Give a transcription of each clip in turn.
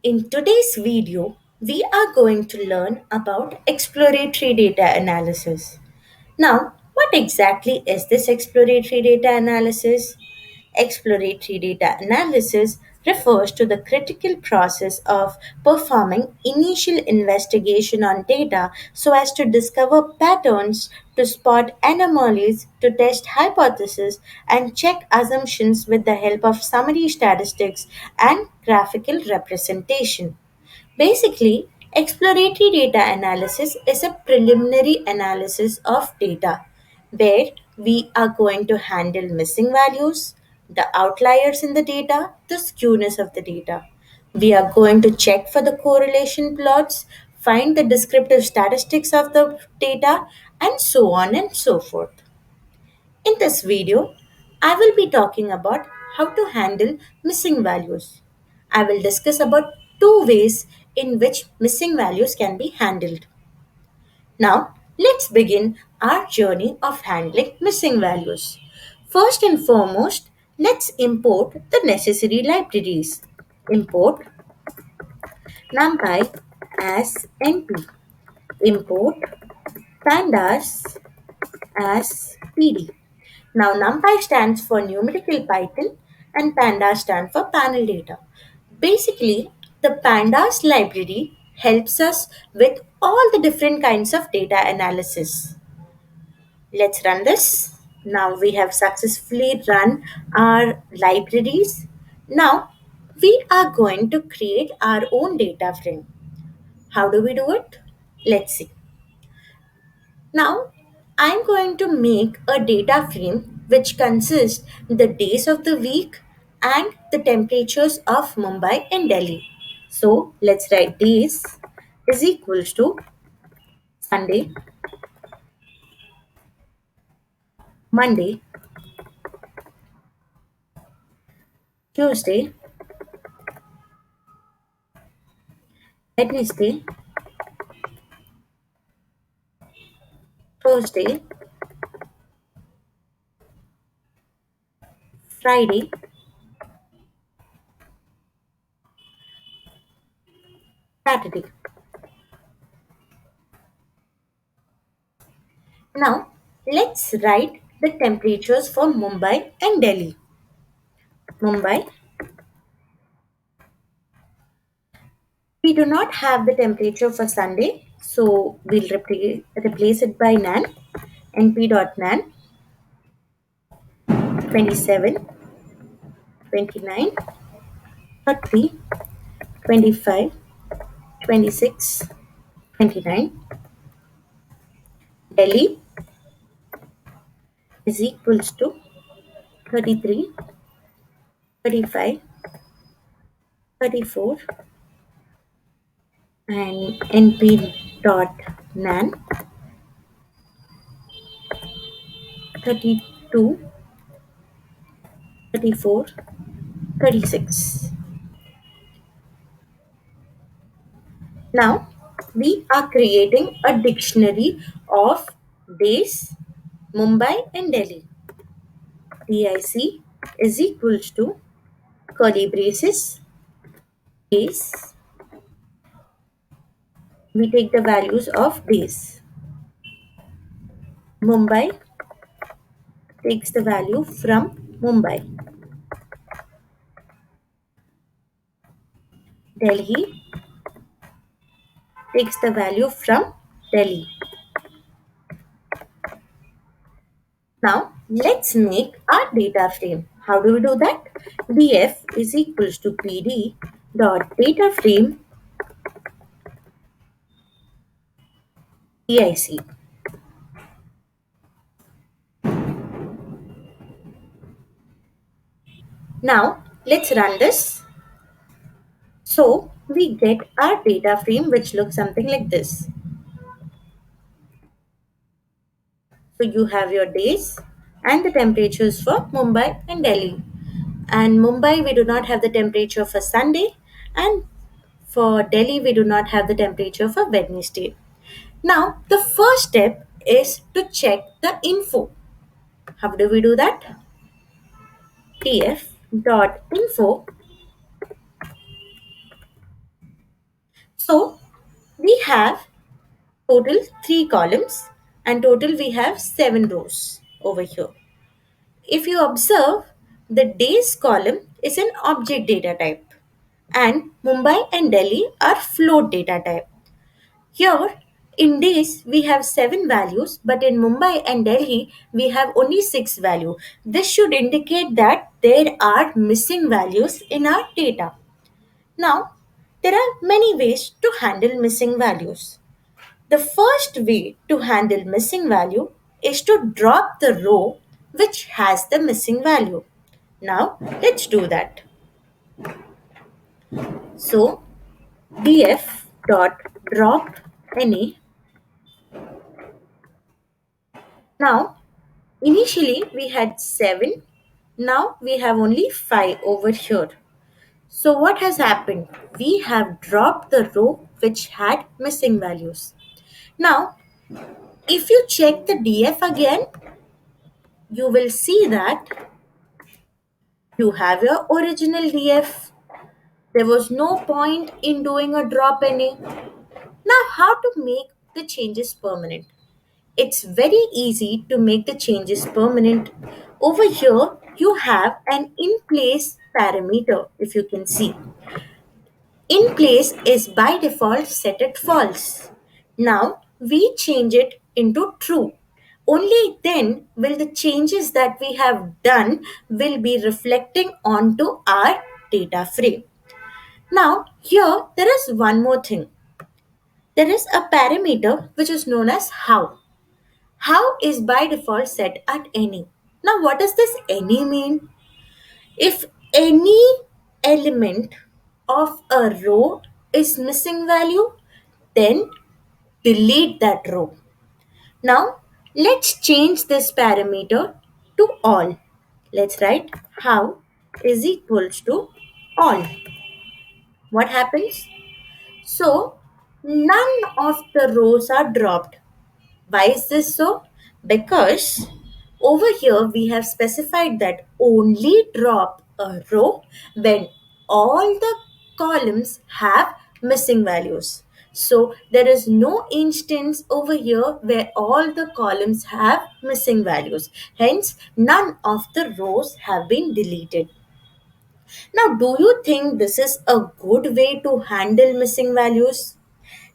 In today's video, we are going to learn about exploratory data analysis. Now, what exactly is this exploratory data analysis? Exploratory data analysis refers to the critical process of performing initial investigation on data so as to discover patterns, to spot anomalies, to test hypotheses, and check assumptions with the help of summary statistics and graphical representation. Basically, exploratory data analysis is a preliminary analysis of data where we are going to handle missing values, the outliers in the data, the skewness of the data. We are going to check for the correlation plots, find the descriptive statistics of the data, and so on and so forth. In this video, I will be talking about how to handle missing values. I will discuss about two ways in which missing values can be handled. Now, let's begin our journey of handling missing values. First and foremost, let's import the necessary libraries. Import numpy as np. Import pandas as pd. Now, NumPy stands for numerical Python and Pandas stand for panel data. Basically, the Pandas library helps us with all the different kinds of data analysis. Let's run this. Now we have successfully run our libraries. Now we are going to create our own data frame. How do we do it? Let's see. Now, I'm going to make a data frame which consists the days of the week and the temperatures of Mumbai and Delhi. So, let's write days is equals to Sunday, Monday, Tuesday, Wednesday, Thursday, Friday, Saturday. Now, let's write the temperatures for Mumbai and Delhi. Mumbai, we do not have the temperature for Sunday, so we'll replace it by nan, np.nan, 27, 29, 30, 25, 26, 29. Delhi is equals to 33, 35, 34, and np.nan, 32, 34, 36. Now we are creating a dictionary of days, Mumbai and Delhi. DIC is equals to curly braces, days. We take the values of days. Mumbai takes the value from Mumbai. Delhi takes the value from Delhi. Now let's make our data frame. How do we do that? df is equals to pd dot data frame dic. Now let's run this. So we get our data frame which looks something like this. So you have your days and the temperatures for Mumbai and Delhi. And Mumbai, we do not have the temperature for Sunday, and for Delhi, we do not have the temperature for Wednesday. Now, the first step is to check the info. How do we do that? tf dot info So we have total 3 columns and total we have 7 rows over here. If you observe, the days column is an object data type and Mumbai and Delhi are float data type. Here in days we have 7 values, but in Mumbai and Delhi we have only 6 values. This should indicate that there are missing values in our data. Now, there are many ways to handle missing values. The first way to handle missing value is to drop the row which has the missing value. Now, let's do that. So, df dot drop any. Now, initially we had 7, now we have only 5 over here. So, what has happened? We have dropped the row which had missing values. Now, if you check the df again, you will see that you have your original df. There was no point in doing a drop any. Now, how to make the changes permanent? It's very easy to make the changes permanent. Over here, you have an in place parameter, if you can see. In place is by default set at false. Now, we change it into true. Only then will the changes that we have done will be reflecting onto our data frame. Now, here there is one more thing. There is a parameter which is known as how. How is by default set at any. Now, what does this any mean? If any element of a row is missing value, then delete that row. Now, let's change this parameter to all. Let's write how is equals to all. What happens? So, none of the rows are dropped. Why is this so? Because over here we have specified that only drop a row when all the columns have missing values. So there is no instance over here where all the columns have missing values. Hence, none of the rows have been deleted. Now, do you think this is a good way to handle missing values?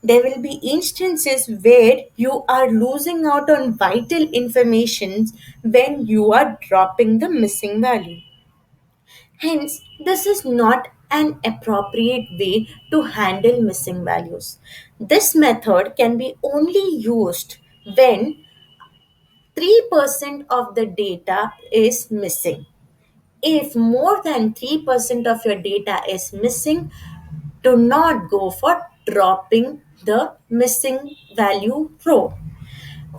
There will be instances where you are losing out on vital information when you are dropping the missing value. Hence, this is not an appropriate way to handle missing values. This method can be only used when 3% of the data is missing. If more than 3% of your data is missing, do not go for dropping the missing value row.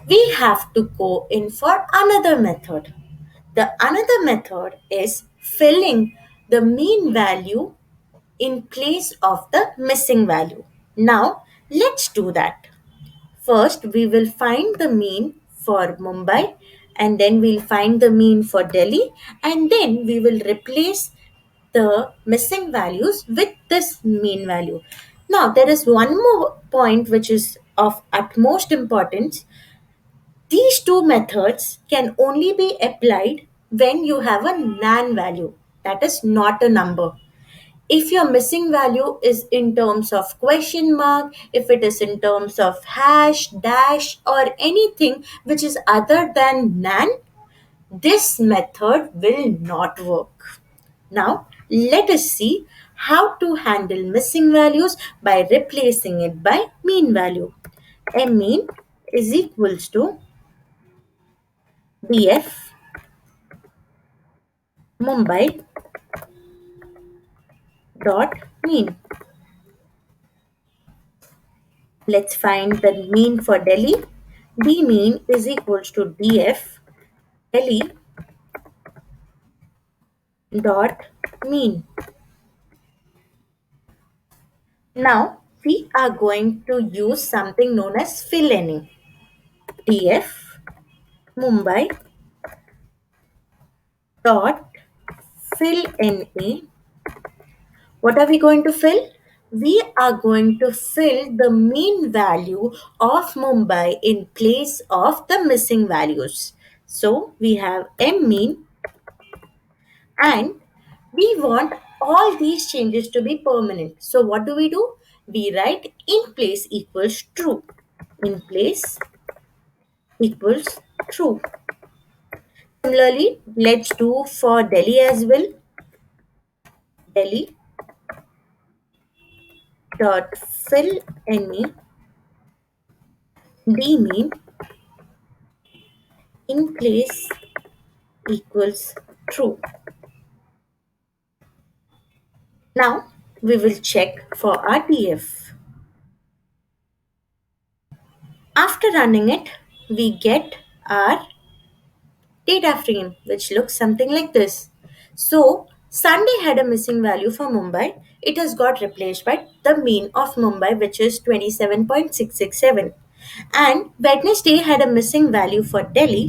We have to go in for another method. The another method is filling the mean value in place of the missing value. Now, let's do that. First, we will find the mean for Mumbai, and then we'll find the mean for Delhi, and then we will replace the missing values with this mean value. Now, there is one more point which is of utmost importance. These two methods can only be applied when you have a nan value, that is not a number. If your missing value is in terms of question mark, if it is in terms of hash, dash, or anything which is other than nan, this method will not work. Now, let us see how to handle missing values by replacing it by mean value. A mean is equals to df Mumbai dot mean. Let's find the mean for Delhi. D mean is equals to df Delhi dot mean. Now we are going to use something known as fill any. df Mumbai dot fill any. What are we going to fill? we are going to fill the mean value of Mumbai in place of the missing values. So we have M mean, and we want all these changes to be permanent. So what do? We write in place equals true. In place equals true. Similarly, let's do for Delhi as well. Delhi dot fill any D mean in place equals true. Now we will check for RTF. After running it, we get our data frame which looks something like this. So Sunday had a missing value for Mumbai. It has got replaced by the mean of Mumbai, which is 27.667. And Wednesday had a missing value for Delhi,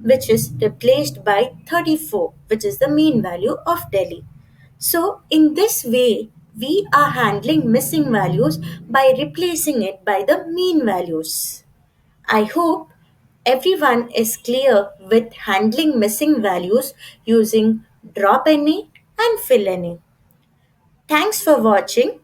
which is replaced by 34, which is the mean value of Delhi. So, in this way, we are handling missing values by replacing it by the mean values. I hope everyone is clear with handling missing values using drop any and fill any. Thanks for watching.